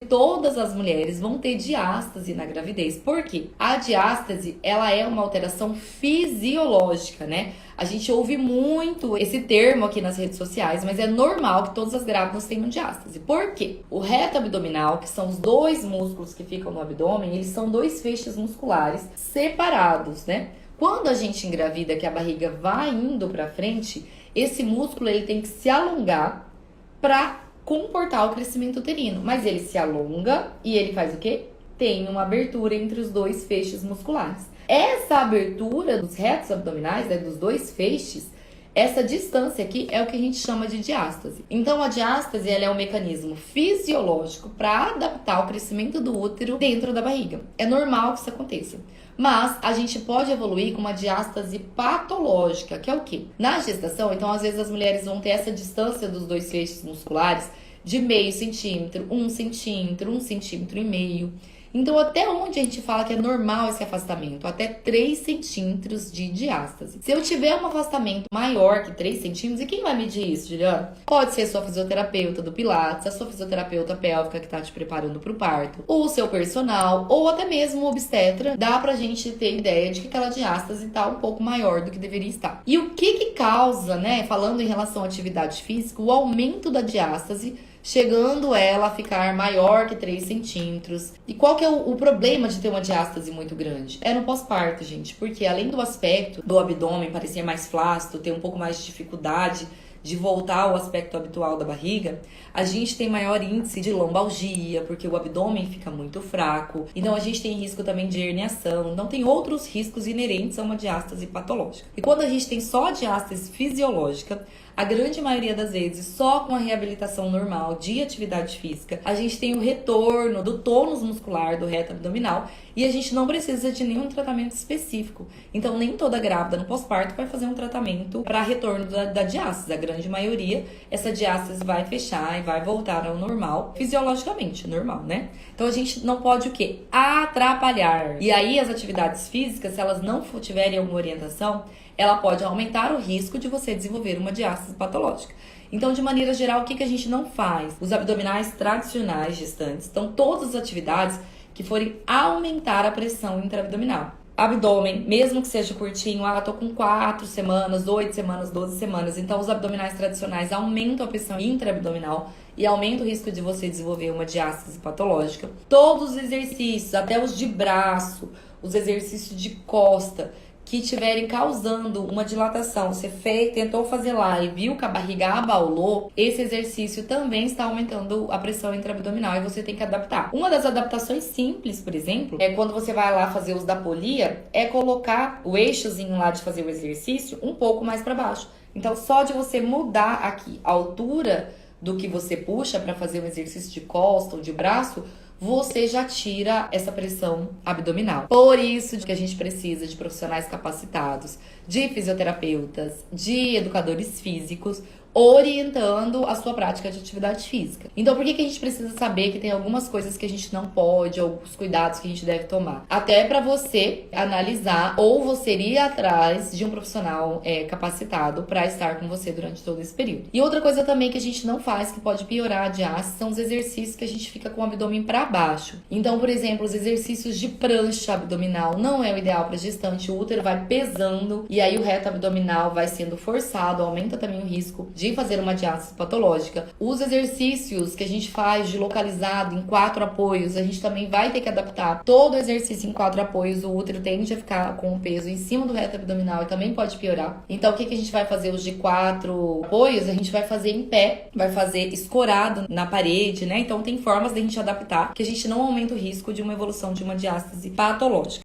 todas as mulheres vão ter diástase na gravidez. Por quê? A diástase, ela é uma alteração fisiológica, né? A gente ouve muito esse termo aqui nas redes sociais, mas é normal que todas as grávidas tenham diástase. Por quê? O reto abdominal, que são os dois músculos que ficam no abdômen, eles são dois feixes musculares separados, né? Quando a gente engravida, que a barriga vai indo para frente, esse músculo ele tem que se alongar para comportar o crescimento uterino. Mas ele se alonga e ele faz o quê? Tem uma abertura entre os dois feixes musculares. Essa abertura dos retos abdominais, né, dos dois feixes, essa distância aqui é o que a gente chama de diástase. Então, a diástase ela é um mecanismo fisiológico para adaptar o crescimento do útero dentro da barriga. É normal que isso aconteça. Mas a gente pode evoluir com uma diástase patológica, que é o quê? Na gestação, então, às vezes as mulheres vão ter essa distância dos dois feixes musculares de meio centímetro, 1 centímetro e meio. Então, até onde a gente fala que é normal esse afastamento? Até 3 centímetros de diástase. Se eu tiver um afastamento maior que 3 centímetros, e quem vai medir isso, Juliana? Pode ser a sua fisioterapeuta do Pilates, a sua fisioterapeuta pélvica que está te preparando para o parto, ou o seu personal, ou até mesmo o obstetra. Dá pra gente ter ideia de que aquela diástase está um pouco maior do que deveria estar. E o que causa, né, falando em relação à atividade física, o aumento da diástase, chegando ela a ficar maior que 3 centímetros. E qual que é o problema de ter uma diástase muito grande? É no pós-parto, gente, porque além do aspecto do abdômen parecer mais flácido, ter um pouco mais de dificuldade de voltar ao aspecto habitual da barriga, a gente tem maior índice de lombalgia, porque o abdômen fica muito fraco. Então a gente tem risco também de herniação. Então tem outros riscos inerentes a uma diástase patológica. E quando a gente tem só a diástase fisiológica, a grande maioria das vezes, só com a reabilitação normal de atividade física, a gente tem o retorno do tônus muscular do reto abdominal e a gente não precisa de nenhum tratamento específico. Então, nem toda grávida no pós-parto vai fazer um tratamento para retorno da diástase. A grande maioria, essa diástase vai fechar e vai voltar ao normal, fisiologicamente, normal, né? Então, a gente não pode o quê? Atrapalhar. E aí, as atividades físicas, se elas não tiverem alguma orientação, ela pode aumentar o risco de você desenvolver uma diástase patológica. Então, de maneira geral, o que a gente não faz? Os abdominais tradicionais gestantes, então todas as atividades que forem aumentar a pressão intraabdominal. Abdômen, mesmo que seja curtinho, tô com 4 semanas, 8 semanas, 12 semanas, então os abdominais tradicionais aumentam a pressão intraabdominal e aumenta o risco de você desenvolver uma diástase patológica. Todos os exercícios, até os de braço, os exercícios de costa, que estiverem causando uma dilatação, você tentou fazer lá e viu que a barriga abaulou, esse exercício também está aumentando a pressão intraabdominal e você tem que adaptar. Uma das adaptações simples, por exemplo, é quando você vai lá fazer os da polia, é colocar o eixozinho lá de fazer o exercício um pouco mais para baixo. Então, só de você mudar aqui a altura do que você puxa para fazer um exercício de costa ou de braço, você já tira essa pressão abdominal. Por isso que a gente precisa de profissionais capacitados, de fisioterapeutas, de educadores físicos, orientando a sua prática de atividade física. Então, por que a gente precisa saber que tem algumas coisas que a gente não pode, ou os cuidados que a gente deve tomar? Até para você analisar ou você ir atrás de um profissional capacitado para estar com você durante todo esse período. E outra coisa também que a gente não faz, que pode piorar a diástase, são os exercícios que a gente fica com o abdômen para baixo. Então, por exemplo, os exercícios de prancha abdominal não é o ideal para gestante. O útero vai pesando e aí o reto abdominal vai sendo forçado, aumenta também o risco de fazer uma diástase patológica. Os exercícios que a gente faz de localizado em 4 apoios, a gente também vai ter que adaptar. Todo exercício em 4 apoios, o útero tende a ficar com o peso em cima do reto abdominal e também pode piorar. Então, o que a gente vai fazer? Os de 4 apoios, a gente vai fazer em pé, vai fazer escorado na parede, né? Então, tem formas de a gente adaptar que a gente não aumenta o risco de uma evolução de uma diástase patológica.